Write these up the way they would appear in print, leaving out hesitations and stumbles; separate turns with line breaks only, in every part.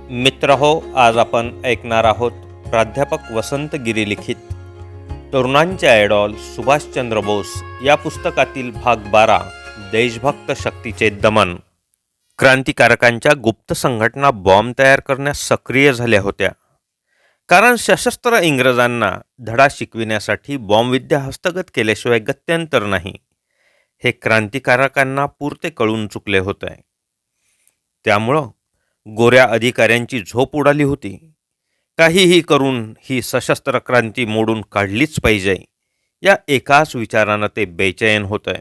मित्रहो, आज आपण ऐकणार आहोत प्राध्यापक वसंत गिरी लिखित तरुणांचे आयडॉल सुभाषचंद्र बोस या पुस्तकातील भाग 12 देशभक्त शक्तीचे दमन. क्रांतिकारकांच्या गुप्त संघटना बॉम्ब तयार करण्यास सक्रिय झाल्या होत्या, कारण सशस्त्र इंग्रजांना धडा शिकविण्यासाठी बॉम्बविद्या हस्तगत केल्याशिवाय गत्यंतर नाही हे क्रांतिकारकांना पुरते कळून चुकले होते. त्यामुळं गोऱ्या अधिकाऱ्यांची झोप उडाली होती. काहीही करून ही सशस्त्र क्रांती मोडून काढलीच पाहिजे या एकाच विचारानं ते बेचैन होते.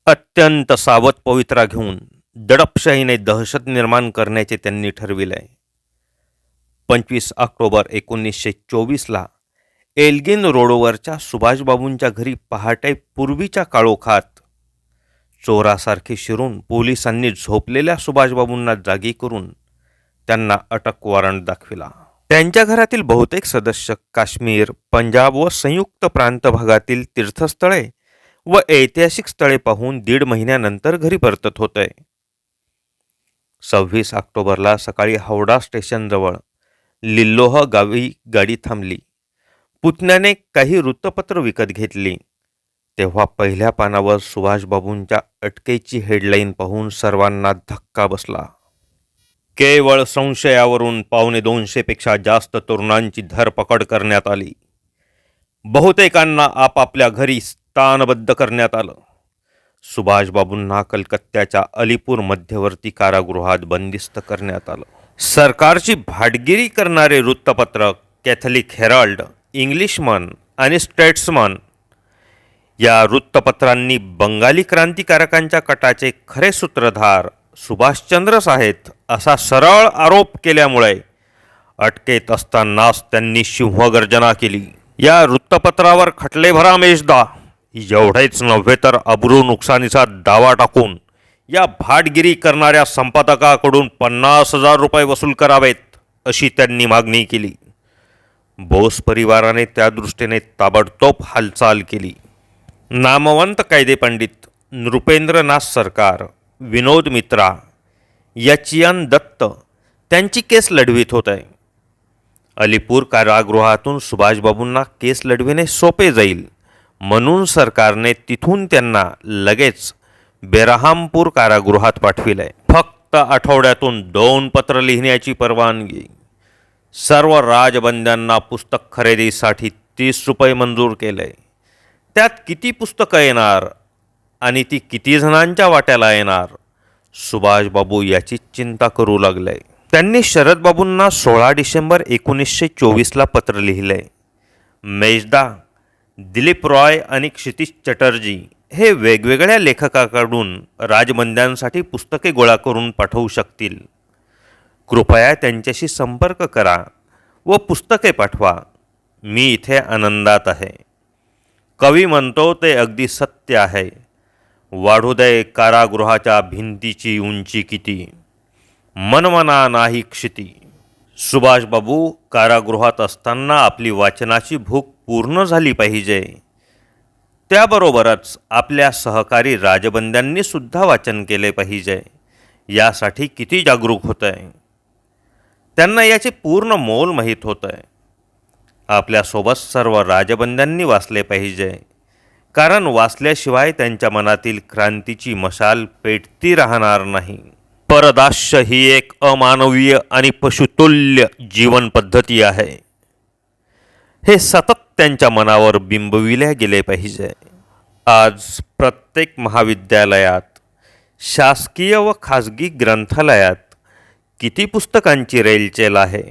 अत्यंत सावध पवित्रा घेऊन दडपशाहीने दहशत निर्माण करण्याचे त्यांनी ठरविले. 25 ऑक्टोबर 1924ला एल्गिन रोडवरच्या सुभाषबाबूंच्या घरी पहाटे पूर्वीच्या काळोखात चोरासारखे शिरून पोलिसांनी झोपलेल्या सुभाषबाबूंना जागी करून त्यांना अटक वॉरंट दाखविला. त्यांच्या घरातील बहुतेक सदस्य काश्मीर, पंजाब व संयुक्त प्रांत भागातील तीर्थस्थळे व ऐतिहासिक स्थळे पाहून 1.5 महिन्यानंतर घरी परतत होते. 26 ऑक्टोबरला सकाळी हावडा स्टेशनजवळ लिल्लोह गावी गाडी थांबली. पुतण्याने काही वृत्तपत्र विकत घेतली. तेव्हा पहिल्या पानावर सुभाषबाबूंच्या अटकेची हेडलाईन पाहून सर्वांना धक्का बसला. केवळ संशयावरून 250पेक्षा जास्त तरुणांची धरपकड करण्यात आली. बहुतेकांना आपापल्या घरी स्थानबद्ध करण्यात आलं. सुभाषबाबूंना कलकत्त्याच्या अलीपूर मध्यवर्ती कारागृहात बंदिस्त करण्यात आलं. सरकारची भाटगिरी करणारे वृत्तपत्र कॅथलिक हेराल्ड, इंग्लिशमन आणि स्टेट्समन या वृत्तपत्रांनी बंगाली क्रांतिकारकांच्या कटाचे खरे सूत्रधार सुभाषचंद्रच आहेत असा सरळ आरोप केल्यामुळे अटकेत असतानाच त्यांनी सिंहगर्जना केली. या वृत्तपत्रावर खटलेभरा मेजदा, एवढेच नव्हे तर अब्रू नुकसानीचा दावा टाकून या भाटगिरी करणाऱ्या संपादकाकडून 50,000 रुपये वसूल करावेत अशी त्यांनी मागणी केली. बोस परिवाराने त्या दृष्टीने ताबडतोब हालचाल केली. नामवंत कायदेपंडित नृपेंद्रनाथ सरकार, विनोद मित्रा, यचियन दत्त त्यांची केस लढवित होते. अलीपूर कारागृहातून सुभाषबाबूंना केस लढविणे सोपे जाईल म्हणून सरकारने तिथून त्यांना लगेच बेरहामपूर कारागृहात पाठविले. फक्त आठवड्यातून 2 पत्र लिहिण्याची परवानगी. सर्व राजबंद्यांना पुस्तक खरेदीसाठी 30 रुपये मंजूर केले. त्यात किती पुस्तकं येणार आणि ती किती जणांच्या वाट्याला येणार, सुभाषबाबू याची चिंता करू लागले. त्यांनी शरदबाबूंना 16 डिसेंबर 1924ला पत्र लिहिले. मेजदा, दिलीप रॉय आणि क्षितिज चटर्जी हे वेगवेगळ्या लेखकाकडून राजबंद्यांसाठी पुस्तके गोळा करून पाठवू शकतील. कृपया त्यांच्याशी संपर्क करा व पुस्तके पाठवा. मी इथे आनंदात आहे. कवी म्हणतो ते अगदी सत्य आहे. वाढू दे कारागृहाच्या भिंतीची उंची किती, मनमना नाही क्षिती. सुभाषबाबू कारागृहात असताना आपली वाचनाची भूक पूर्ण झाली पाहिजे. त्याबरोबरच आपल्या सहकारी राजबंद्यांनी सुद्धा वाचन केले पाहिजे यासाठी किती जागरूक होत आहे. त्यांना याचे पूर्ण मोल माहीत होत आहे. आपल्यासोबत सर्व राजबंद्यांनी वाचले पाहिजे, कारण वाचल्याशिवाय त्यांच्या मनातील क्रांतीची मशाल पेटती राहणार नाही. परदास्य ही एक अमानवीय आणि पशुतुल्य जीवन पद्धती आहे. हे सतत त्यांच्या मनावर बिंबविले गेले पाहिजे. आज प्रत्येक महाविद्यालयात, शासकीय व खाजगी ग्रंथालयात किती पुस्तकांची रेलचेल आहे.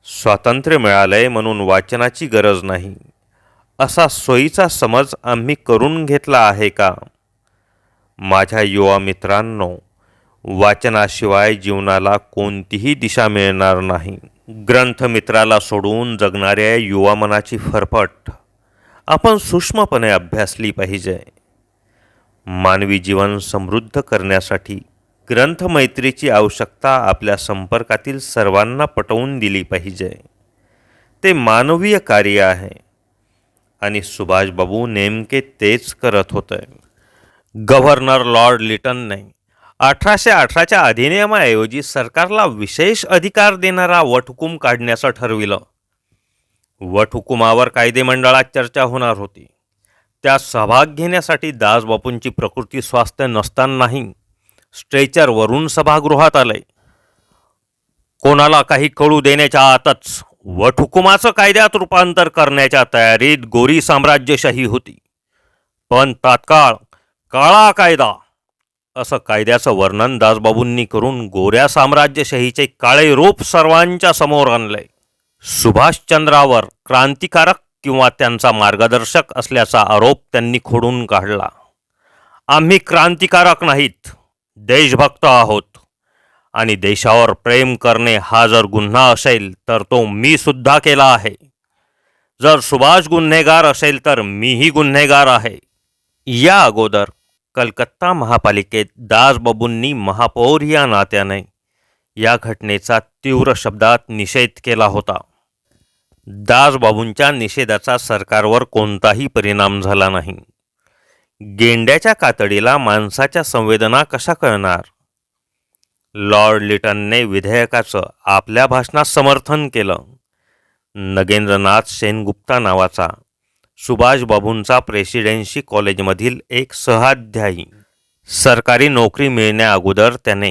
स्वातंत्र्य मिळाले म्हणून वाचनाची गरज नाही असा सोयीचा समज आम्ही करून घेतला आहे का? माझ्या युवा मित्रांनो, वाचनाशिवाय जीवनाला कोणतीही दिशा मिळणार नाही. ग्रंथमित्राला सोडून जगणाऱ्या युवा मनाची फरफट आपण सूक्ष्मपणे अभ्यासली पाहिजे. मानवी जीवन समृद्ध करण्यासाठी ग्रंथमैत्रीची आवश्यकता आपल्या संपर्कातील सर्वांना पटवून दिली पाहिजे. ते मानवीय कार्य आहे आणि सुभाषबाबू नेमके तेच करत होते. गव्हर्नर लॉर्ड लिटनने 1818च्या अधिनियमाऐवजी सरकारला विशेष अधिकार देणारा वटहुकूम काढण्याचं ठरविलं. वटहुकुमावर कायदेमंडळात चर्चा होणार होती. त्या सहभाग घेण्यासाठी दासबापूंची प्रकृती स्वास्थ्य नसतानाही स्ट्रेचरवरून सभागृहात आले. कोणाला काही कळू देण्याच्या आतच वटहुकुमाचं कायद्यात रूपांतर करण्याच्या तयारीत गोरी साम्राज्यशाही होती. पण तात्काळ काळा कायदा असं कायद्याचं वर्णन दासबाबूंनी करून गोऱ्या साम्राज्यशाहीचे काळे रूप सर्वांच्या समोर आणले. सुभाषचंद्रावर क्रांतिकारक किंवा त्यांचा मार्गदर्शक असल्याचा आरोप त्यांनी खोडून काढला. आम्ही क्रांतिकारक नाहीत, देशभक्त आहोत आणि देशावर प्रेम करणे हा जर गुन्हा असेल तर तो मी सुद्धा केला आहे. जर सुभाष गुन्हेगार असेल तर मीही गुन्हेगार आहे. या अगोदर कलकत्ता महापालिकेत दासबाबूंनी महापौर या नात्याने या घटनेचा तीव्र शब्दात निषेध केला होता. दासबाबूंच्या निषेधाचा सरकारवर कोणताही परिणाम झाला नाही. गेंड्याच्या कातडीला माणसाच्या संवेदना कशा कळणार? लॉर्ड लिटनने विधेयकाचं आपल्या भाषणात समर्थन केलं. नगेंद्रनाथ सेनगुप्ता नावाचा सुभाषबाबूंचा प्रेसिडेन्सी कॉलेजमधील एक सहाध्यायी सरकारी नोकरी मिळण्या अगोदर त्याने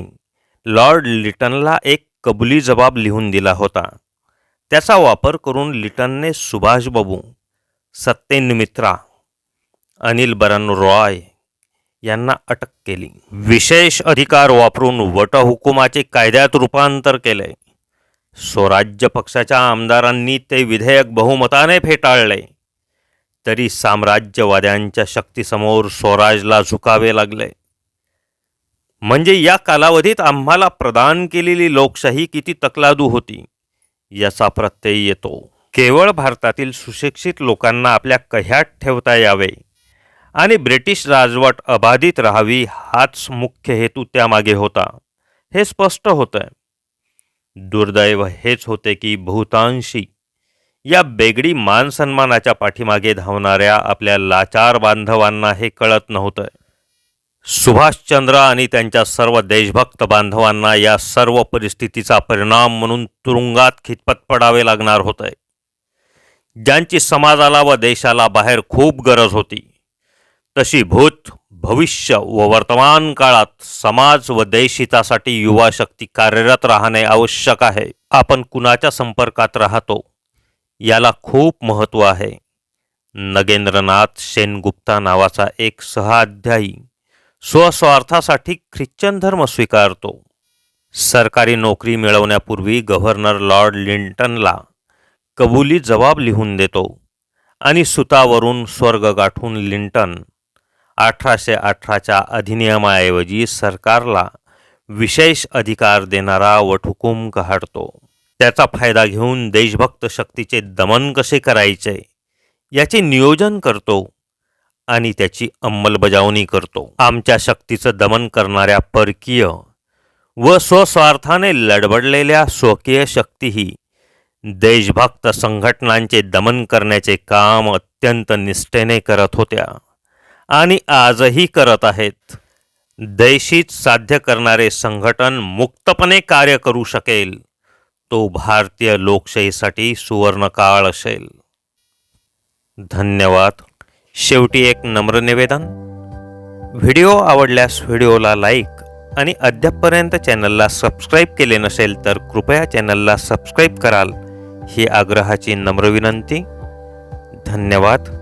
लॉर्ड लिटनला एक कबुली जबाब लिहून दिला होता. त्याचा वापर करून लिटनने सुभाषबाबू, सत्येन मित्रा, अनिल बरन रॉय यांना अटक केली. विशेष अधिकार वापरून वटहुकुमाचे कायद्यात रूपांतर केले. स्वराज्य पक्षाच्या आमदारांनी ते विधेयक बहुमताने फेटाळले. तरी साम्राज्यवाद्यांच्या शक्तीसमोर स्वराजला झुकावे लागले. म्हणजे या कालावधीत आम्हाला प्रदान केलेली लोकशाही किती तकलादू होती याचा प्रत्यय येतो. केवळ भारतातील सुशिक्षित लोकांना आपल्या कह्यात ठेवता यावे आणि ब्रिटिश राजवट अबाधित राहावी हाच मुख्य हेतू त्यामागे होता, हे स्पष्ट होतं. दुर्दैव हेच होते की बहुतांशी या बेगडी मानसन्मानाच्या पाठीमागे धावणाऱ्या आपल्या लाचार बांधवांना हे कळत नव्हतं. सुभाषचंद्र आणि त्यांच्या सर्व देशभक्त बांधवांना या सर्व परिस्थितीचा परिणाम म्हणून तुरुंगात खितपत पडावे लागणार होते. ज्यांची समाजाला व देशाला बाहेर खूप गरज होती, तशी भूत, भविष्य व वर्तमान काळात समाज व देशहितासाठी युवा शक्ती कार्यरत राहणे आवश्यक आहे. आपण कुणाच्या संपर्कात राहतो याला खूप महत्त्व आहे. नगेंद्रनाथ सेनगुप्ता नावाचा एक सहाध्यायी स्वस्वार्थासाठी ख्रिश्चन धर्म स्वीकारतो. सरकारी नोकरी मिळवण्यापूर्वी गव्हर्नर लॉर्ड लिंटनला कबुली जबाब लिहून देतो आणि सुतावरून स्वर्ग गाठून लिंटन 1818च्या अधिनियमाऐवजी सरकारला विशेष अधिकार देणारा वटहुकूम काढतो. त्याचा फायदा घेऊन देशभक्त शक्तीचे दमन कसे करायचे याचे नियोजन करतो आणि त्याची अंमलबजावणी करतो. आमच्या शक्तीचं दमन करणाऱ्या परकीय व स्वस्वार्थाने लडबडलेल्या स्वकीय शक्तीही देशभक्त संघटनांचे दमन करण्याचे काम अत्यंत निष्ठेने करत होत्या आणि आजही करत आहेत. देशहित साध्य करणारे संघटन मुक्तपणे कार्य करू शकेल तो भारतीय लोकशाहीसाठी सुवर्णकाळ असेल. धन्यवाद. शेवटी एक नम्र निवेदन, व्हिडिओ आवडल्यास व्हिडिओला लाईक आणि अद्यापपर्यंत चॅनलला सबस्क्राईब केले नसेल तर कृपया चॅनलला सबस्क्राईब कराल ही आग्रहाची नम्र विनंती. धन्यवाद.